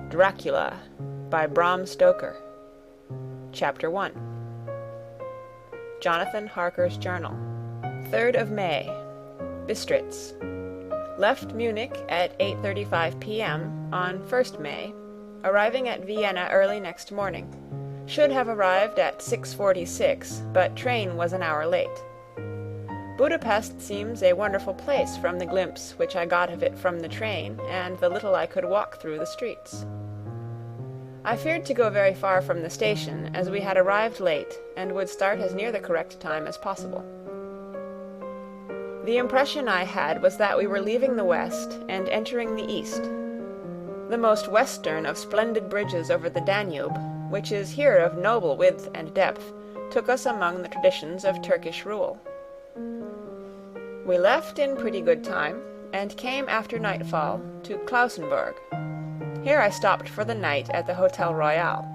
Audiobook-Dracula by Bram Stoker. Chapter 1. Jonathan Harker's Journal. 3rd of May. Bistritz. Left Munich at 8:35 p.m. on 1st May, arriving at Vienna early next morning. Should have arrived at 6:46, but train was an hour late. Budapest seems a wonderful place from the glimpse which I got of it from the train and the little I could walk through the streets. I feared to go very far from the station, as we had arrived late and would start as near the correct time as possible. The impression I had was that we were leaving the west and entering the east. The most western of splendid bridges over the Danube, which is here of noble width and depth, took us among the traditions of Turkish rule. We left in pretty good time, and came after nightfall to Klausenburg. Here I stopped for the night at the Hotel Royal.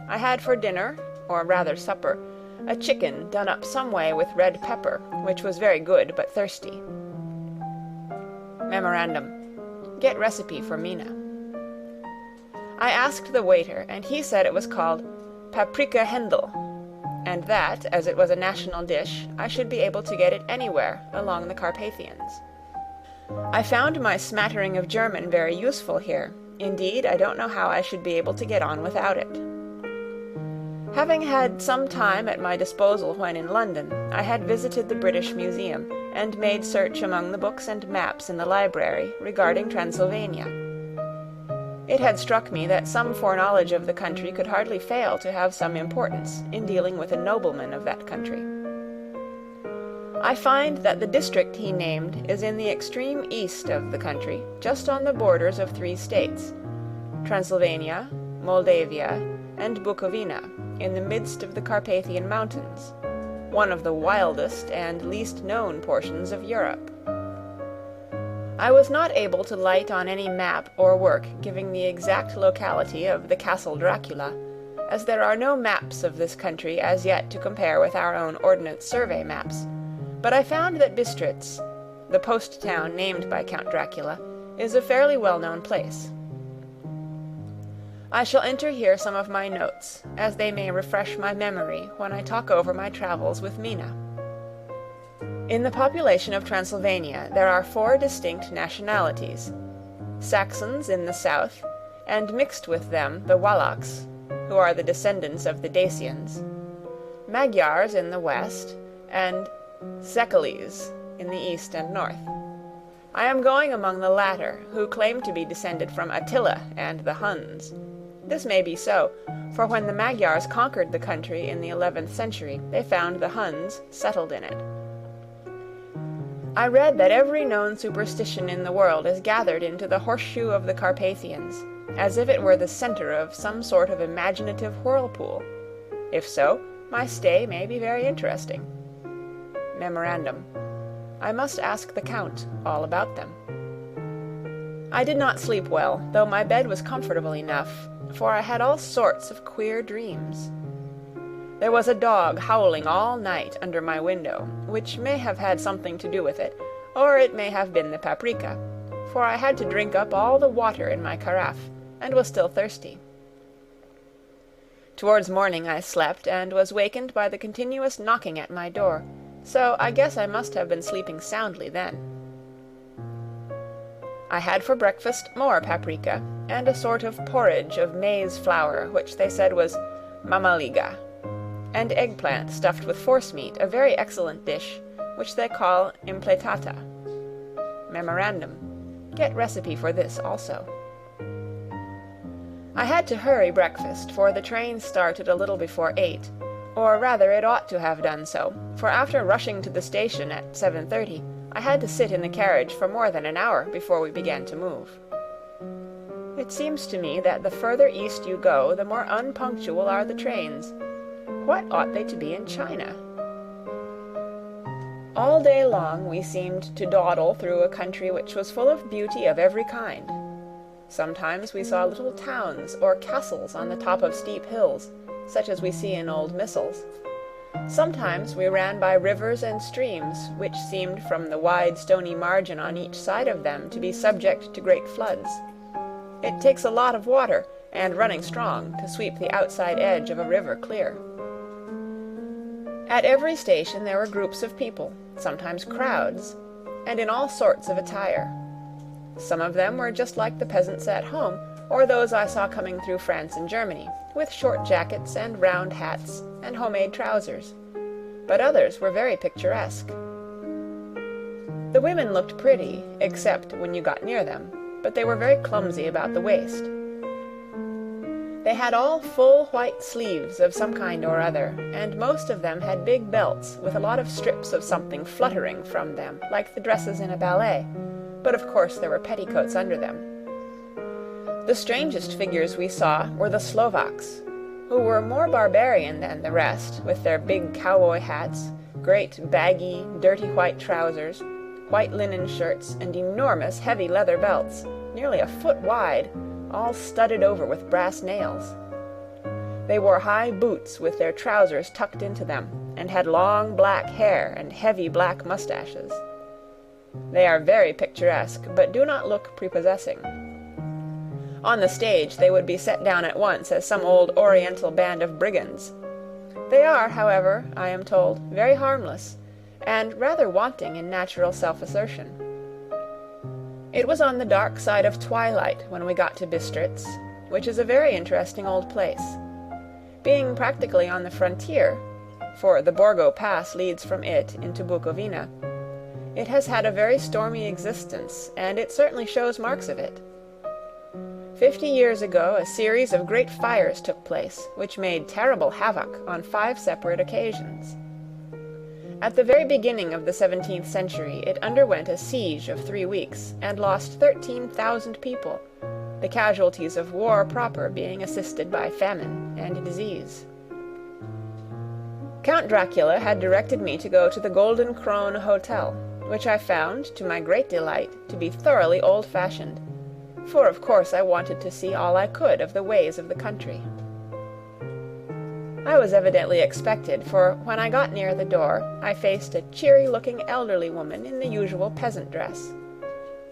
I had for dinner, or rather supper, a chicken done up some way with red pepper, which was very good but thirsty. Memorandum: get recipe for Mina. I asked the waiter, and he said it was called paprika Händel, and that, as it was a national dish, I should be able to get it anywhere along the Carpathians. I found my smattering of German very useful here. Indeed, I don't know how I should be able to get on without it. Having had some time at my disposal when in London, I had visited the British Museum, and made search among the books and maps in the library regarding Transylvania. It had struck me that some foreknowledge of the country could hardly fail to have some importance in dealing with a nobleman of that country. I find that the district he named is in the extreme east of the country, just on the borders of 3 states, Transylvania, Moldavia, and Bukovina, in the midst of the Carpathian Mountains, one of the wildest and least known portions of Europe. I was not able to light on any map or work giving the exact locality of the Castle Dracula, as there are no maps of this country as yet to compare with our own Ordnance Survey maps, but I found that Bistritz, the post town named by Count Dracula, is a fairly well-known place. I shall enter here some of my notes, as they may refresh my memory when I talk over my travels with Mina. In the population of Transylvania there are 4 distinct nationalities: Saxons in the south, and mixed with them the Wallachs, who are the descendants of the Dacians, Magyars in the west, and Szekelyes in the east and north. I am going among the latter, who claim to be descended from Attila and the Huns. This may be so, for when the Magyars conquered the country in the 11th century, they found the Huns settled in it. I read that every known superstition in the world is gathered into the horseshoe of the Carpathians, as if it were the center of some sort of imaginative whirlpool. If so, my stay may be very interesting. Memorandum: I must ask the Count all about them. I did not sleep well, though my bed was comfortable enough, for I had all sorts of queer dreams. There was a dog howling all night under my window, which may have had something to do with it, or it may have been the paprika, for I had to drink up all the water in my carafe, and was still thirsty. Towards morning I slept, and was wakened by the continuous knocking at my door, so I guess I must have been sleeping soundly then. I had for breakfast more paprika, and a sort of porridge of maize flour, which they said was mamaliga, and eggplant stuffed with forcemeat, a very excellent dish, which they call impletata. Memorandum: get recipe for this also. I had to hurry breakfast, for the train started a little before 8, or rather it ought to have done so, for after rushing to the station at 7:30, I had to sit in the carriage for more than an hour before we began to move. It seems to me that the further east you go, the more unpunctual are the trains. What ought they to be in China? All day long we seemed to dawdle through a country which was full of beauty of every kind. Sometimes we saw little towns or castles on the top of steep hills, such as we see in old missals. Sometimes we ran by rivers and streams, which seemed from the wide stony margin on each side of them to be subject to great floods. It takes a lot of water, and running strong to sweep the outside edge of a river clear. At every station there were groups of people, sometimes crowds, and in all sorts of attire. Some of them were just like the peasants at home, or those I saw coming through France and Germany, with short jackets and round hats and homemade trousers, but others were very picturesque. The women looked pretty, except when you got near them, but they were very clumsy about the waist. They had all full white sleeves of some kind or other, and most of them had big belts with a lot of strips of something fluttering from them, like the dresses in a ballet, but of course there were petticoats under them. The strangest figures we saw were the Slovaks, who were more barbarian than the rest, with their big cowboy hats, great baggy, dirty white trousers, white linen shirts, and enormous heavy leather belts, nearly a foot wide, all studded over with brass nails. They wore high boots with their trousers tucked into them, and had long black hair and heavy black mustaches. They are very picturesque, but do not look prepossessing. On the stage they would be set down at once as some old Oriental band of brigands. They are, however, I am told, very harmless, and rather wanting in natural self-assertion. It was on the dark side of twilight when we got to Bistritz, which is a very interesting old place. Being practically on the frontier, for the Borgo Pass leads from it into Bukovina, it has had a very stormy existence, and it certainly shows marks of it. 50 years ago a series of great fires took place, which made terrible havoc on 5 separate occasions. At the very beginning of the 17th century it underwent a siege of 3 weeks, and lost 13,000 people, the casualties of war proper being assisted by famine and disease. Count Dracula had directed me to go to the Golden Krone Hotel, which I found, to my great delight, to be thoroughly old-fashioned, for of course I wanted to see all I could of the ways of the country. I was evidently expected, for when I got near the door I faced a cheery-looking elderly woman in the usual peasant dress.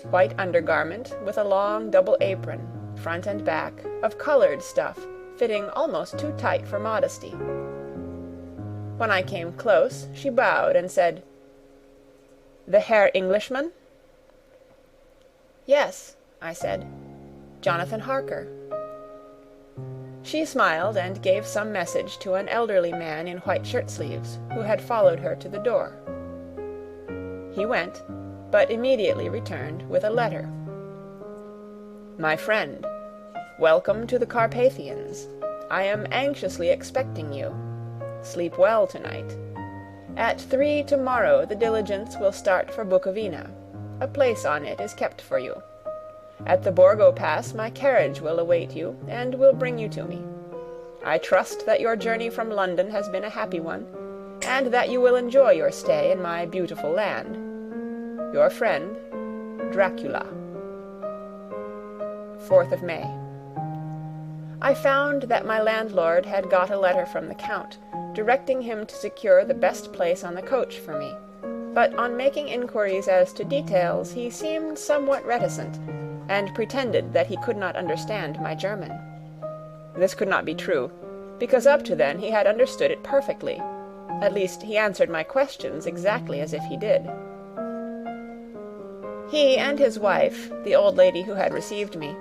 White undergarment with a long double apron, front and back, of colored stuff, fitting almost too tight for modesty. When I came close, she bowed and said, "The Herr Englishman?" "Yes," I said, "Jonathan Harker." She smiled and gave some message to an elderly man in white shirt-sleeves, who had followed her to the door. He went, but immediately returned with a letter. "My friend, welcome to the Carpathians. I am anxiously expecting you. Sleep well tonight. At 3 tomorrow the diligence will start for Bukovina. A place on it is kept for you. At the Borgo Pass my carriage will await you, and will bring you to me. I trust that your journey from London has been a happy one, and that you will enjoy your stay in my beautiful land. Your friend, Dracula." 4th of May. I found that my landlord had got a letter from the Count, directing him to secure the best place on the coach for me, but on making inquiries as to details he seemed somewhat reticent, and pretended that he could not understand my German. This could not be true, because up to then he had understood it perfectly. At least he answered my questions exactly as if he did. He and his wife, the old lady who had received me,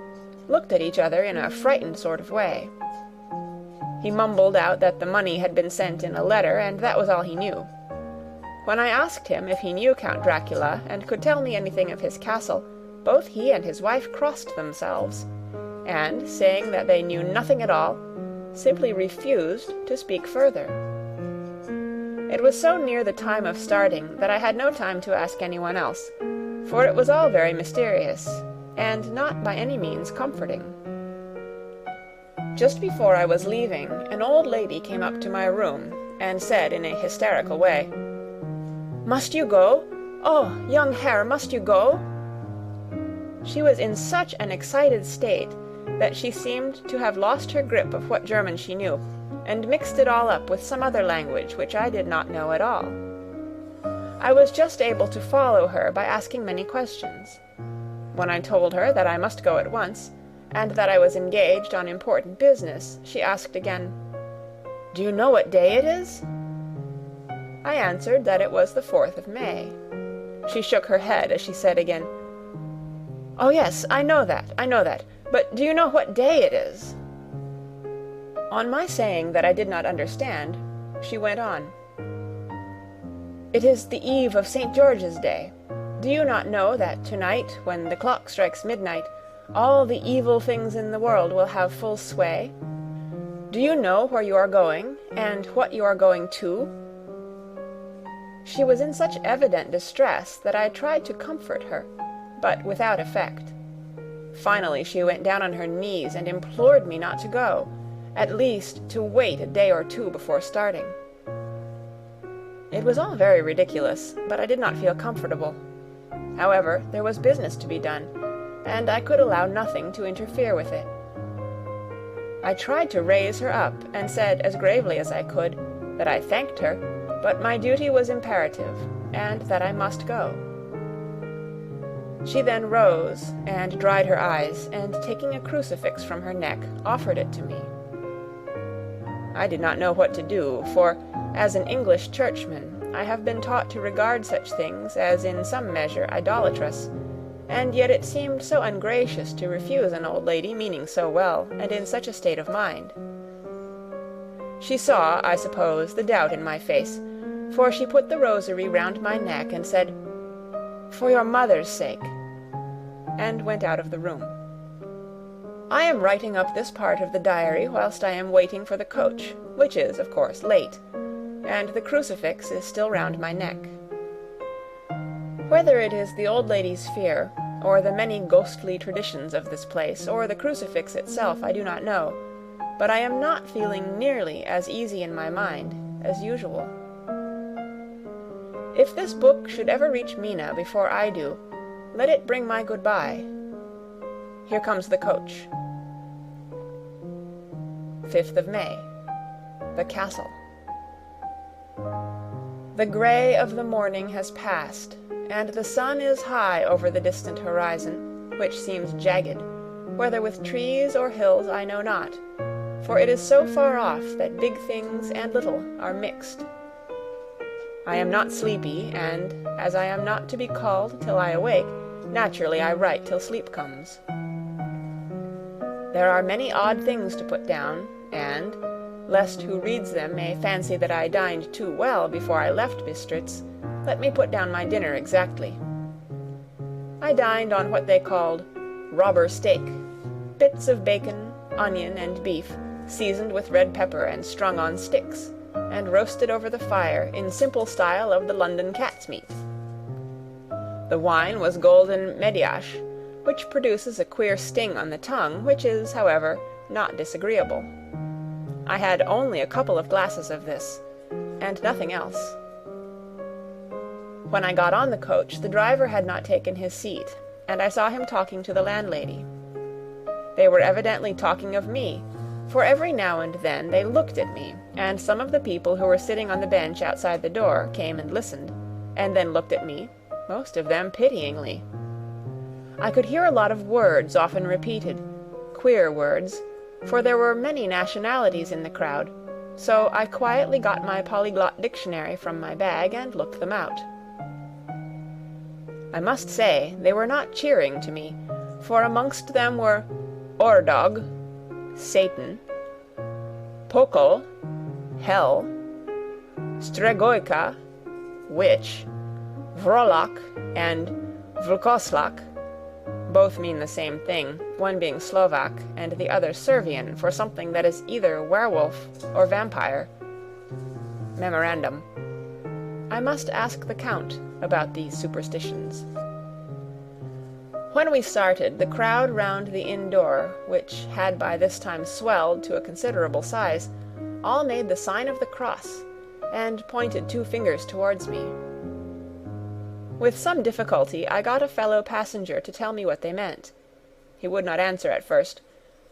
looked at each other in a frightened sort of way. He mumbled out that the money had been sent in a letter, and that was all he knew. When I asked him if he knew Count Dracula and could tell me anything of his castle, both he and his wife crossed themselves, and, saying that they knew nothing at all, simply refused to speak further. It was so near the time of starting that I had no time to ask anyone else, for it was all very mysterious, and not by any means comforting. Just before I was leaving, an old lady came up to my room, and said in a hysterical way, "Must you go? Oh, young Herr, must you go?" She was in such an excited state that she seemed to have lost her grip of what German she knew, and mixed it all up with some other language which I did not know at all. I was just able to follow her by asking many questions. When I told her that I must go at once, and that I was engaged on important business, she asked again, "Do you know what day it is?" I answered that it was the 4th of May. She shook her head as she said again, "Oh yes, I know that, but do you know what day it is?" On my saying that I did not understand, she went on, "It is the eve of St. George's Day. Do you not know that tonight, when the clock strikes midnight, all the evil things in the world will have full sway? Do you know where you are going, and what you are going to?" She was in such evident distress that I tried to comfort her, but without effect. Finally she went down on her knees and implored me not to go, at least to wait a day or two before starting. It was all very ridiculous, but I did not feel comfortable. However, there was business to be done, and I could allow nothing to interfere with it. I tried to raise her up, and said as gravely as I could that I thanked her, but my duty was imperative, and that I must go. She then rose and dried her eyes, and taking a crucifix from her neck, offered it to me. I did not know what to do, for, as an English churchman, I have been taught to regard such things as in some measure idolatrous, and yet it seemed so ungracious to refuse an old lady meaning so well, and in such a state of mind. She saw, I suppose, the doubt in my face, for she put the rosary round my neck and said, "For your mother's sake," and went out of the room. I am writing up this part of the diary whilst I am waiting for the coach, which is, of course, late, and the crucifix is still round my neck. Whether it is the old lady's fear, or the many ghostly traditions of this place, or the crucifix itself, I do not know, but I am not feeling nearly as easy in my mind as usual. If this book should ever reach Mina before I do, let it bring my goodbye. Here comes the coach. 5th of May. The Castle. The grey of the morning has passed, and the sun is high over the distant horizon, which seems jagged, whether with trees or hills I know not, for it is so far off that big things and little are mixed. I am not sleepy, and, as I am not to be called till I awake, naturally I write till sleep comes. There are many odd things to put down, and, lest who reads them may fancy that I dined too well before I left Bistritz, let me put down my dinner exactly. I dined on what they called robber steak, bits of bacon, onion, and beef, seasoned with red pepper and strung on sticks, and roasted over the fire in simple style of the London cat's meat. The wine was golden mediasch, which produces a queer sting on the tongue, which is, however, not disagreeable. I had only a couple of glasses of this, and nothing else. When I got on the coach, the driver had not taken his seat, and I saw him talking to the landlady. They were evidently talking of me, for every now and then they looked at me, and some of the people who were sitting on the bench outside the door came and listened, and then looked at me, most of them pityingly. I could hear a lot of words often repeated, queer words, for there were many nationalities in the crowd, so I quietly got my polyglot dictionary from my bag and looked them out. I must say they were not cheering to me, for amongst them were Ordog, Satan, Pokol, Hell, Stregoica, Witch, Vrolak, and Vlkoslak. Both mean the same thing, one being Slovak and the other Servian for something that is either werewolf or vampire. Memorandum: I must ask the Count about these superstitions. When we started, the crowd round the inn door, which had by this time swelled to a considerable size, all made the sign of the cross, and pointed 2 fingers towards me. With some difficulty I got a fellow passenger to tell me what they meant. He would not answer at first,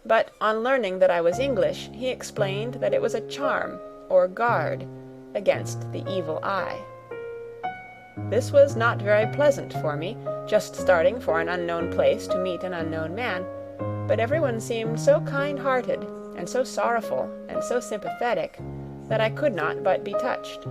but on learning that I was English, he explained that it was a charm, or guard, against the evil eye. This was not very pleasant for me, just starting for an unknown place to meet an unknown man, but everyone seemed so kind-hearted, and so sorrowful, and so sympathetic, that I could not but be touched.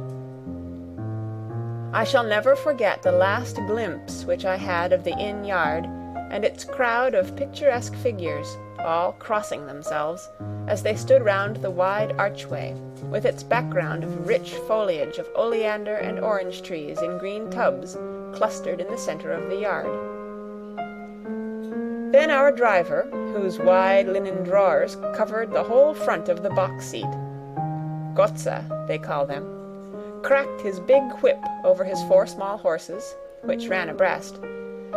I shall never forget the last glimpse which I had of the inn yard, and its crowd of picturesque figures, all crossing themselves, as they stood round the wide archway, with its background of rich foliage of oleander and orange trees in green tubs clustered in the centre of the yard. Then our driver, whose wide linen drawers covered the whole front of the box seat, Gotza, they call them, cracked his big whip over his 4 small horses, which ran abreast,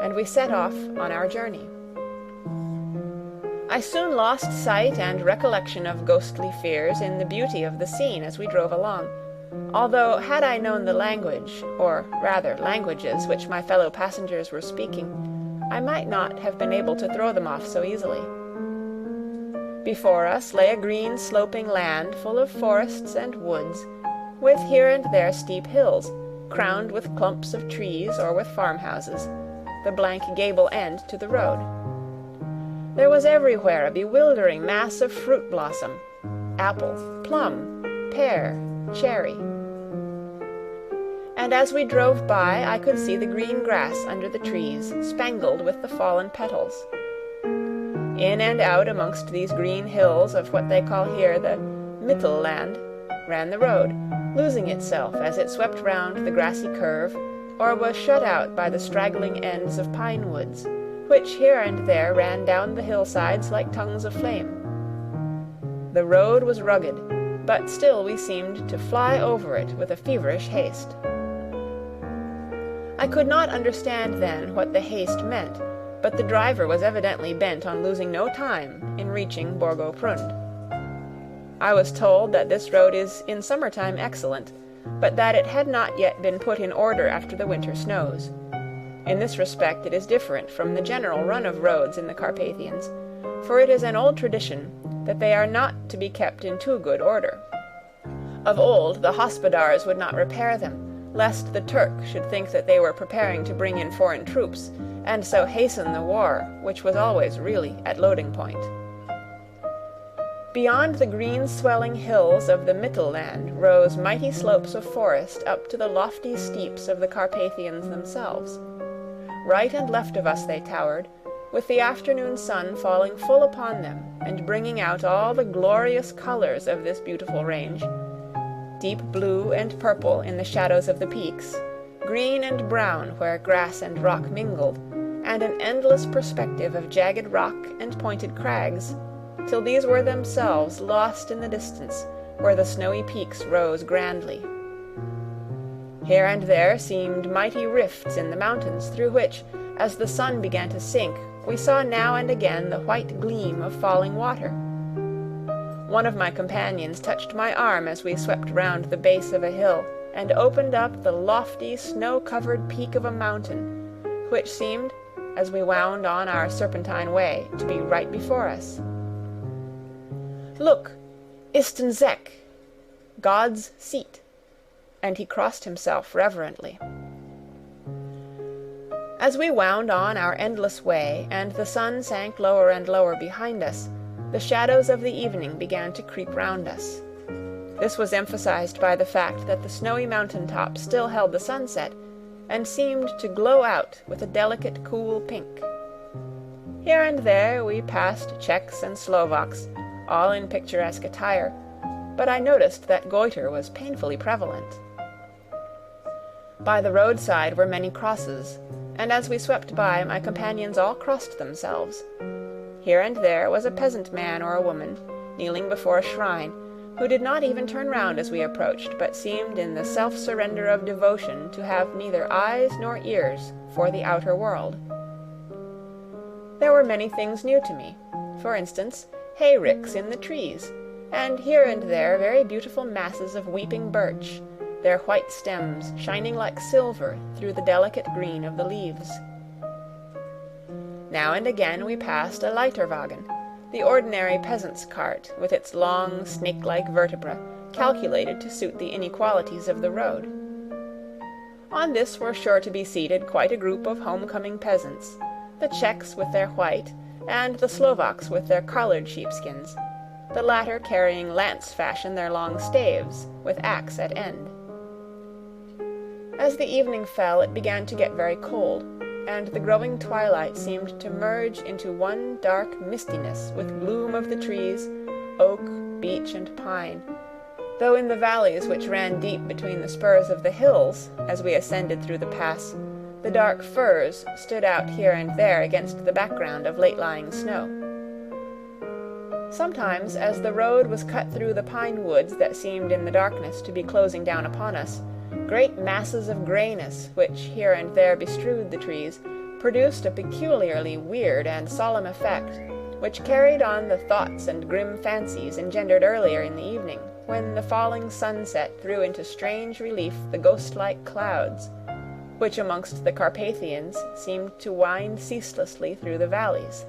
and we set off on our journey. I soon lost sight and recollection of ghostly fears in the beauty of the scene as we drove along, although had I known the language, or rather languages, which my fellow passengers were speaking, I might not have been able to throw them off so easily. Before us lay a green sloping land full of forests and woods, with here and there steep hills, crowned with clumps of trees or with farmhouses, the blank gable end to the road. There was everywhere a bewildering mass of fruit blossom, apple, plum, pear, cherry. And as we drove by, I could see the green grass under the trees, spangled with the fallen petals. In and out amongst these green hills of what they call here the Mittelland ran the road, losing itself as it swept round the grassy curve, or was shut out by the straggling ends of pine woods, which here and there ran down the hillsides like tongues of flame. The road was rugged, but still we seemed to fly over it with a feverish haste. I could not understand then what the haste meant, but the driver was evidently bent on losing no time in reaching Borgo-Prund. I was told that this road is in summertime excellent, but that it had not yet been put in order after the winter snows. In this respect it is different from the general run of roads in the Carpathians, for it is an old tradition that they are not to be kept in too good order. Of old the hospodars would not repair them, lest the Turk should think that they were preparing to bring in foreign troops, and so hasten the war, which was always really at loading point. Beyond the green swelling hills of the Mittelland rose mighty slopes of forest up to the lofty steeps of the Carpathians themselves. Right and left of us they towered, with the afternoon sun falling full upon them and bringing out all the glorious colors of this beautiful range, deep blue and purple in the shadows of the peaks, green and brown where grass and rock mingled, and an endless perspective of jagged rock and pointed crags, till these were themselves lost in the distance, where the snowy peaks rose grandly. Here and there seemed mighty rifts in the mountains, through which, as the sun began to sink, we saw now and again the white gleam of falling water. One of my companions touched my arm as we swept round the base of a hill, and opened up the lofty, snow-covered peak of a mountain, which seemed, as we wound on our serpentine way, to be right before us. "Look, Istenzek, God's seat," and he crossed himself reverently. As we wound on our endless way, and the sun sank lower and lower behind us, the shadows of the evening began to creep round us. This was emphasized by the fact that the snowy mountain top still held the sunset, and seemed to glow out with a delicate cool pink. Here and there we passed Czechs and Slovaks, all in picturesque attire, but I noticed that goiter was painfully prevalent. By the roadside were many crosses, and as we swept by, my companions all crossed themselves. Here and there was a peasant man or a woman, kneeling before a shrine, who did not even turn round as we approached, but seemed in the self-surrender of devotion to have neither eyes nor ears for the outer world. There were many things new to me. For instance, hayricks in the trees, and here and there very beautiful masses of weeping birch, their white stems shining like silver through the delicate green of the leaves. Now and again we passed a Leiterwagen, the ordinary peasant's cart, with its long, snake-like vertebra, calculated to suit the inequalities of the road. On this were sure to be seated quite a group of home-coming peasants, the Czechs with their white, and the Slovaks with their collared sheepskins, the latter carrying lance-fashion their long staves, with axe at end. As the evening fell, it began to get very cold, and the growing twilight seemed to merge into one dark mistiness with gloom of the trees, oak, beech, and pine, though in the valleys which ran deep between the spurs of the hills, as we ascended through the pass, the dark firs stood out here and there against the background of late-lying snow. Sometimes, as the road was cut through the pine woods that seemed in the darkness to be closing down upon us, great masses of grayness, which here and there bestrewed the trees, produced a peculiarly weird and solemn effect, which carried on the thoughts and grim fancies engendered earlier in the evening, when the falling sunset threw into strange relief the ghost-like clouds, which amongst the Carpathians seemed to wind ceaselessly through the valleys.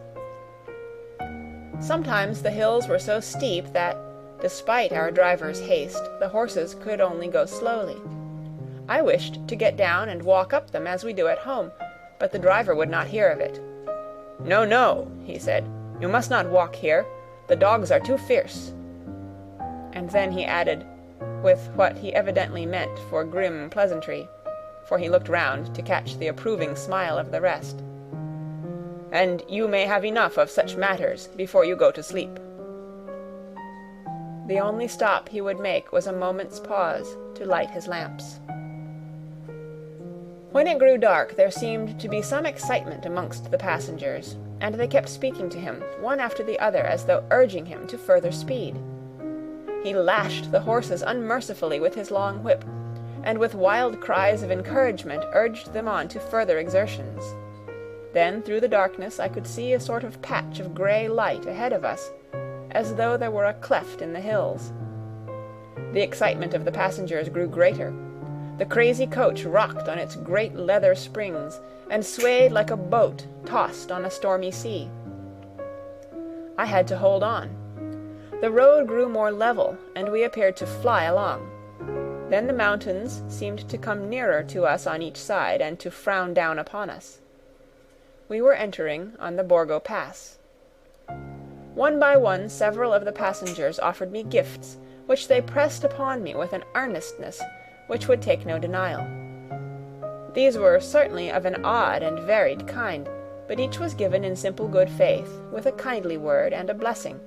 Sometimes the hills were so steep that, despite our driver's haste, the horses could only go slowly. I wished to get down and walk up them as we do at home, but the driver would not hear of it. "No, no," he said, "you must not walk here. The dogs are too fierce." And then he added, with what he evidently meant for grim pleasantry, for he looked round to catch the approving smile of the rest, "And you may have enough of such matters before you go to sleep." The only stop he would make was a moment's pause to light his lamps. When it grew dark, there seemed to be some excitement amongst the passengers, and they kept speaking to him, one after the other, as though urging him to further speed. He lashed the horses unmercifully with his long whip, and with wild cries of encouragement urged them on to further exertions. Then through the darkness I could see a sort of patch of grey light ahead of us, as though there were a cleft in the hills. The excitement of the passengers grew greater. The crazy coach rocked on its great leather springs, and swayed like a boat tossed on a stormy sea. I had to hold on. The road grew more level, and we appeared to fly along. Then the mountains seemed to come nearer to us on each side, and to frown down upon us. We were entering on the Borgo Pass. One by one several of the passengers offered me gifts, which they pressed upon me with an earnestness which would take no denial. These were certainly of an odd and varied kind, but each was given in simple good faith, with a kindly word and a blessing,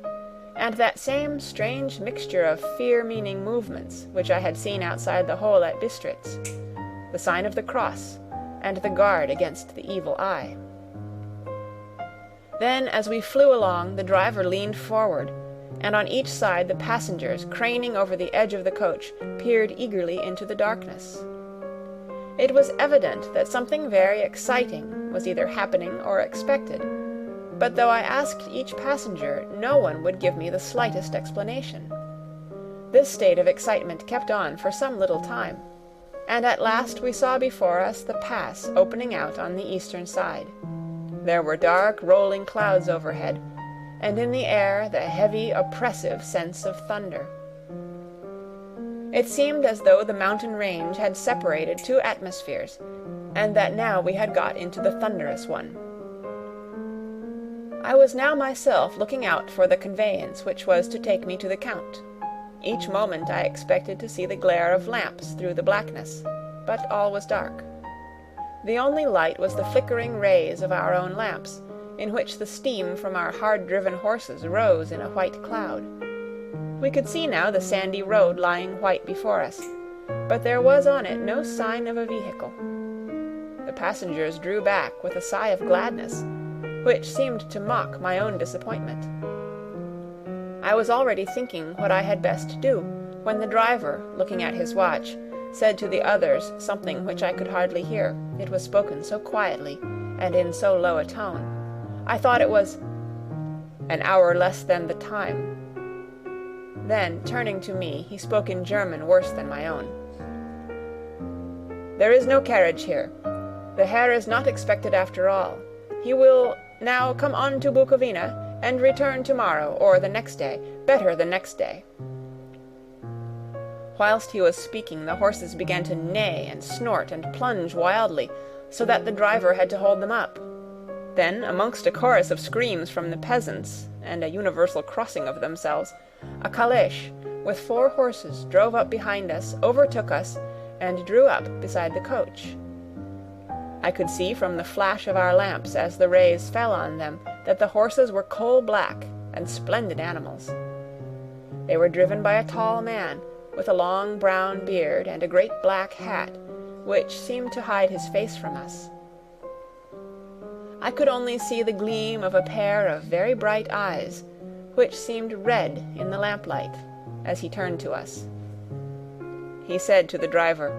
and that same strange mixture of fear-meaning movements which I had seen outside the hole at Bistritz, the sign of the cross, and the guard against the evil eye. Then, as we flew along, the driver leaned forward, and on each side the passengers, craning over the edge of the coach, peered eagerly into the darkness. It was evident that something very exciting was either happening or expected, but though I asked each passenger, no one would give me the slightest explanation. This state of excitement kept on for some little time, and at last we saw before us the pass opening out on the eastern side. There were dark, rolling clouds overhead, and in the air the heavy, oppressive sense of thunder. It seemed as though the mountain range had separated two atmospheres, and that now we had got into the thunderous one. I was now myself looking out for the conveyance which was to take me to the Count. Each moment I expected to see the glare of lamps through the blackness, but all was dark. The only light was the flickering rays of our own lamps, in which the steam from our hard-driven horses rose in a white cloud. We could see now the sandy road lying white before us, but there was on it no sign of a vehicle. The passengers drew back with a sigh of gladness, which seemed to mock my own disappointment. I was already thinking what I had best do, when the driver, looking at his watch, said to the others something which I could hardly hear, it was spoken so quietly, and in so low a tone. I thought it was "an hour less than the time." Then, turning to me, he spoke in German worse than my own. "There is no carriage here. The Herr is not expected after all. He will now come on to Bukovina, and return tomorrow, or the next day, better the next day." Whilst he was speaking, the horses began to neigh and snort and plunge wildly, so that the driver had to hold them up. Then, amongst a chorus of screams from the peasants, and a universal crossing of themselves, a calèche with 4 horses drove up behind us, overtook us, and drew up beside the coach. I could see from the flash of our lamps as the rays fell on them that the horses were coal-black and splendid animals. They were driven by a tall man, with a long brown beard and a great black hat, which seemed to hide his face from us. I could only see the gleam of a pair of very bright eyes, which seemed red in the lamplight, as he turned to us. He said to the driver,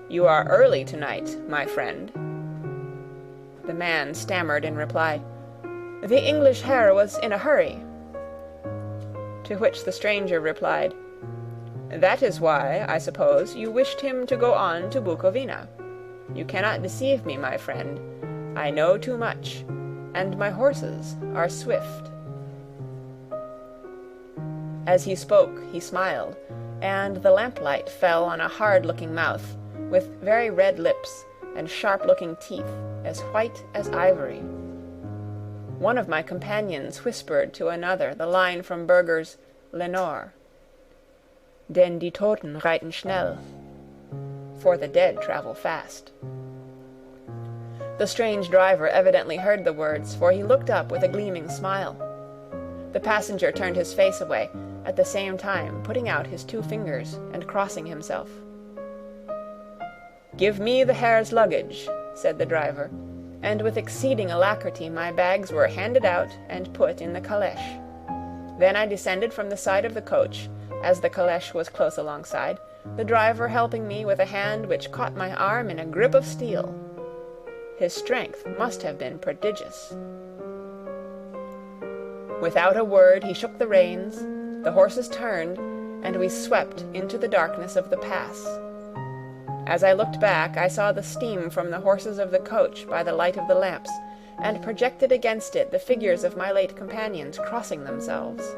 "You are early tonight, my friend." The man stammered in reply, "The English Herr was in a hurry." To which the stranger replied, "That is why, I suppose, you wished him to go on to Bukovina. You cannot deceive me, my friend. I know too much, and my horses are swift." As he spoke, he smiled, and the lamplight fell on a hard-looking mouth, with very red lips and sharp-looking teeth, as white as ivory. One of my companions whispered to another the line from Burger's Lenore, "Denn die Toten reiten schnell," for the dead travel fast. The strange driver evidently heard the words, for he looked up with a gleaming smile. The passenger turned his face away, at the same time putting out his 2 fingers and crossing himself. "Give me the Herr's luggage," said the driver, and with exceeding alacrity my bags were handed out and put in the calèche. Then I descended from the side of the coach, as the calèche was close alongside, the driver helping me with a hand which caught my arm in a grip of steel. His strength must have been prodigious. Without a word he shook the reins, the horses turned, and we swept into the darkness of the pass. As I looked back, I saw the steam from the horses of the coach by the light of the lamps, and projected against it the figures of my late companions crossing themselves.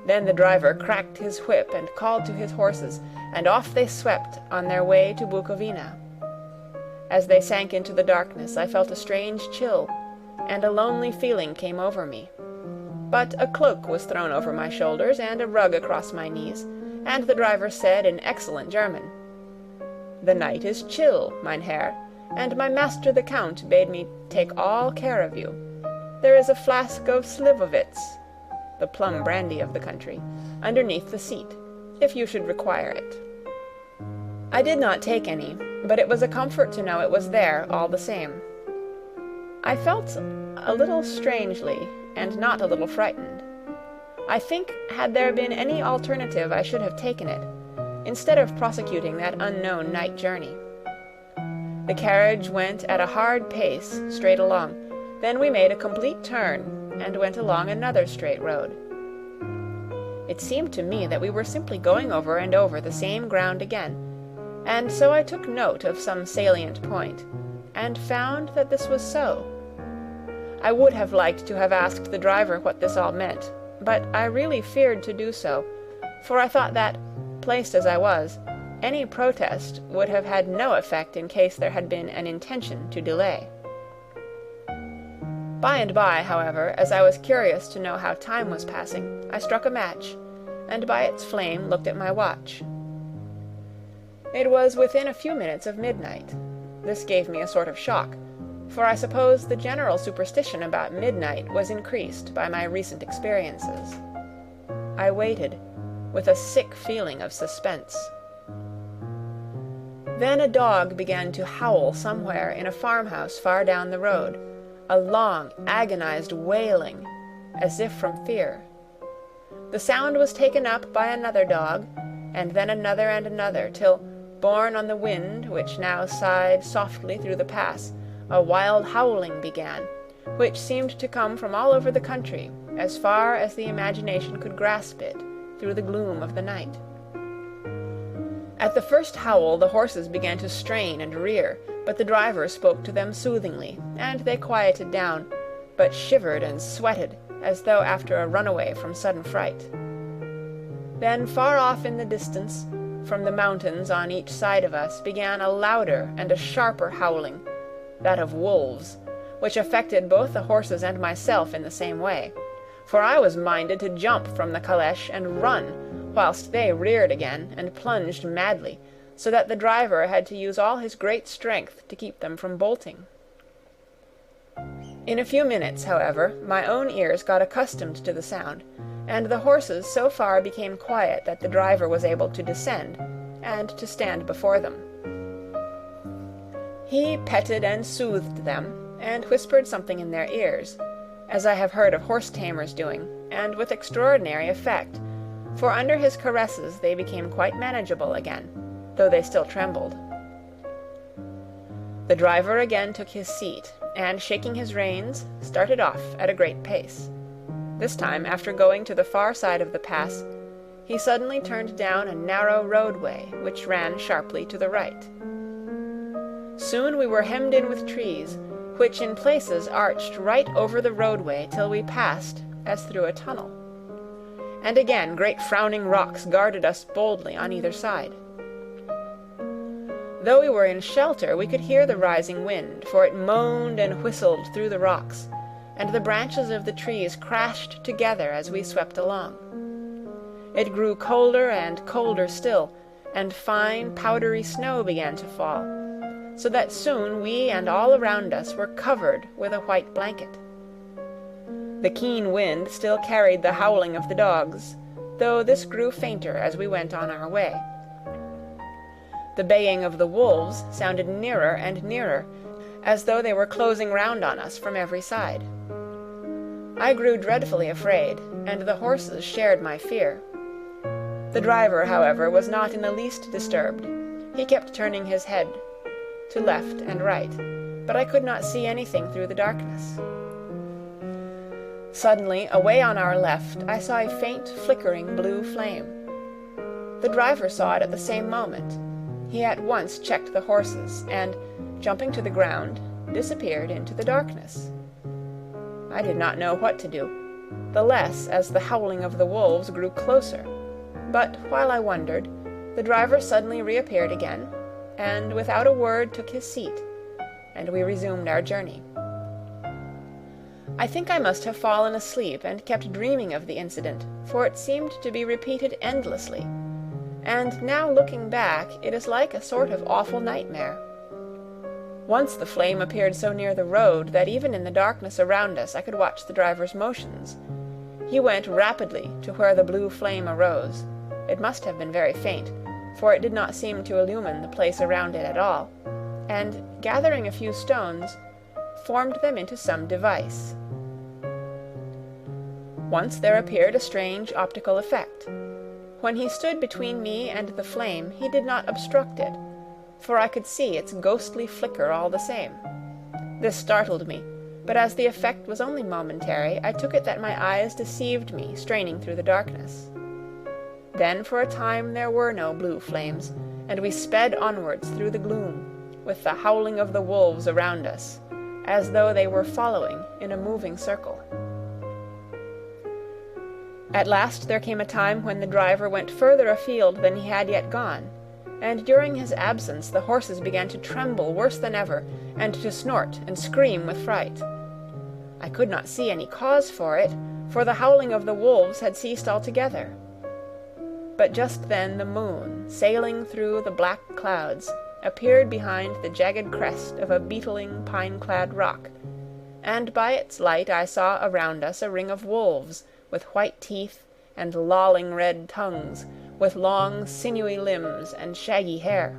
Then the driver cracked his whip and called to his horses, and off they swept on their way to Bukovina. As they sank into the darkness, I felt a strange chill, and a lonely feeling came over me. But a cloak was thrown over my shoulders and a rug across my knees, and the driver said in excellent German, "The night is chill, mein Herr, and my master the Count bade me take all care of you. There is a flask of Slivovitz, the plum brandy of the country, underneath the seat, if you should require it." I did not take any, but it was a comfort to know it was there all the same. I felt a little strangely, and not a little frightened. I think had there been any alternative I should have taken it, instead of prosecuting that unknown night journey. The carriage went at a hard pace straight along, then we made a complete turn, and went along another straight road. It seemed to me that we were simply going over and over the same ground again, and so I took note of some salient point, and found that this was so. I would have liked to have asked the driver what this all meant, but I really feared to do so, for I thought that, placed as I was, any protest would have had no effect in case there had been an intention to delay. By and by, however, as I was curious to know how time was passing, I struck a match, and by its flame looked at my watch. It was within a few minutes of midnight. This gave me a sort of shock, for I suppose the general superstition about midnight was increased by my recent experiences. I waited, with a sick feeling of suspense. Then a dog began to howl somewhere in a farmhouse far down the road, a long, agonized wailing, as if from fear. The sound was taken up by another dog, and then another and another, till, borne on the wind, which now sighed softly through the pass, a wild howling began, which seemed to come from all over the country, as far as the imagination could grasp it, through the gloom of the night. At the first howl the horses began to strain and rear, but the driver spoke to them soothingly, and they quieted down, but shivered and sweated, as though after a runaway from sudden fright. Then far off in the distance, from the mountains on each side of us, began a louder and a sharper howling, that of wolves, which affected both the horses and myself in the same way, for I was minded to jump from the caleche and run, whilst they reared again and plunged madly, so that the driver had to use all his great strength to keep them from bolting. In a few minutes, however, my own ears got accustomed to the sound, and the horses so far became quiet that the driver was able to descend, and to stand before them. He petted and soothed them, and whispered something in their ears, as I have heard of horse-tamers doing, and with extraordinary effect, for under his caresses they became quite manageable again, though they still trembled. The driver again took his seat, and shaking his reins, started off at a great pace. This time, after going to the far side of the pass, he suddenly turned down a narrow roadway which ran sharply to the right. Soon we were hemmed in with trees, which in places arched right over the roadway till we passed as through a tunnel. And again great frowning rocks guarded us boldly on either side. Though we were in shelter, we could hear the rising wind, for it moaned and whistled through the rocks, and the branches of the trees crashed together as we swept along. It grew colder and colder still, and fine powdery snow began to fall, so that soon we and all around us were covered with a white blanket. The keen wind still carried the howling of the dogs, though this grew fainter as we went on our way. The baying of the wolves sounded nearer and nearer, as though they were closing round on us from every side. I grew dreadfully afraid, and the horses shared my fear. The driver, however, was not in the least disturbed. He kept turning his head to left and right, but I could not see anything through the darkness. Suddenly, away on our left, I saw a faint, flickering blue flame. The driver saw it at the same moment. He at once checked the horses, and, jumping to the ground, disappeared into the darkness. I did not know what to do, the less as the howling of the wolves grew closer, but while I wondered, the driver suddenly reappeared again, and without a word took his seat, and we resumed our journey. I think I must have fallen asleep and kept dreaming of the incident, for it seemed to be repeated endlessly, and now looking back, it is like a sort of awful nightmare. Once the flame appeared so near the road that even in the darkness around us I could watch the driver's motions. He went rapidly to where the blue flame arose. It must have been very faint, for it did not seem to illumine the place around it at all, and, gathering a few stones, formed them into some device. Once there appeared a strange optical effect. When he stood between me and the flame, he did not obstruct it, for I could see its ghostly flicker all the same. This startled me, but as the effect was only momentary, I took it that my eyes deceived me, straining through the darkness. Then for a time there were no blue flames, and we sped onwards through the gloom, with the howling of the wolves around us, as though they were following in a moving circle. At last there came a time when the driver went further afield than he had yet gone, and during his absence the horses began to tremble worse than ever, and to snort and scream with fright. I could not see any cause for it, for the howling of the wolves had ceased altogether. But just then the moon, sailing through the black clouds, appeared behind the jagged crest of a beetling, pine-clad rock, and by its light I saw around us a ring of wolves, with white teeth and lolling red tongues, with long sinewy limbs and shaggy hair.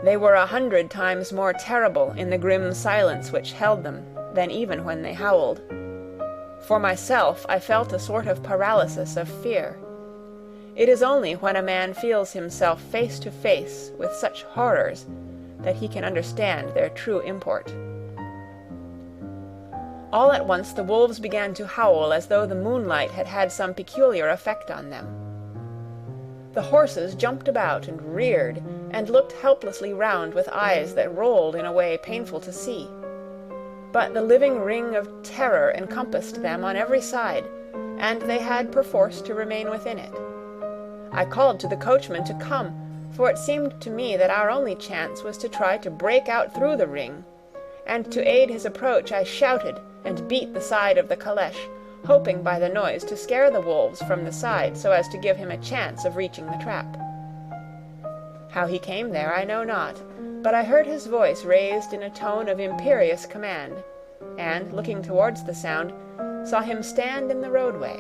They were 100 times more terrible in the grim silence which held them than even when they howled. For myself, I felt a sort of paralysis of fear. It is only when a man feels himself face to face with such horrors that he can understand their true import. All at once the wolves began to howl as though the moonlight had had some peculiar effect on them. The horses jumped about and reared, and looked helplessly round with eyes that rolled in a way painful to see. But the living ring of terror encompassed them on every side, and they had perforce to remain within it. I called to the coachman to come, for it seemed to me that our only chance was to try to break out through the ring, and to aid his approach I shouted and beat the side of the caleche, hoping by the noise to scare the wolves from the side so as to give him a chance of reaching the trap. How he came there I know not, but I heard his voice raised in a tone of imperious command, and, looking towards the sound, saw him stand in the roadway.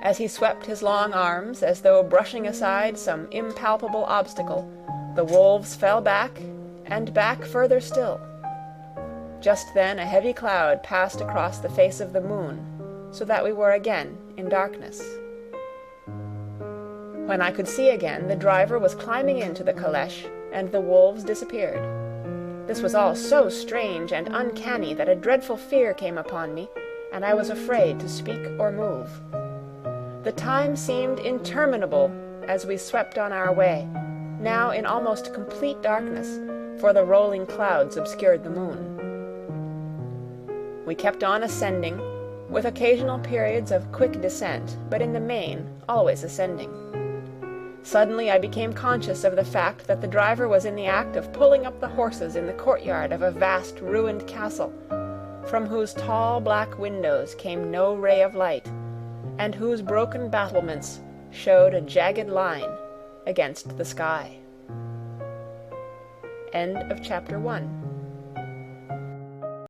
As he swept his long arms, as though brushing aside some impalpable obstacle, the wolves fell back, and back further still. Just then a heavy cloud passed across the face of the moon, so that we were again in darkness. When I could see again, the driver was climbing into the caleche, and the wolves disappeared. This was all so strange and uncanny that a dreadful fear came upon me, and I was afraid to speak or move. The time seemed interminable as we swept on our way, now in almost complete darkness, for the rolling clouds obscured the moon. We kept on ascending, with occasional periods of quick descent, but in the main always ascending. Suddenly I became conscious of the fact that the driver was in the act of pulling up the horses in the courtyard of a vast ruined castle, from whose tall black windows came no ray of light, and whose broken battlements showed a jagged line against the sky. End of chapter 1.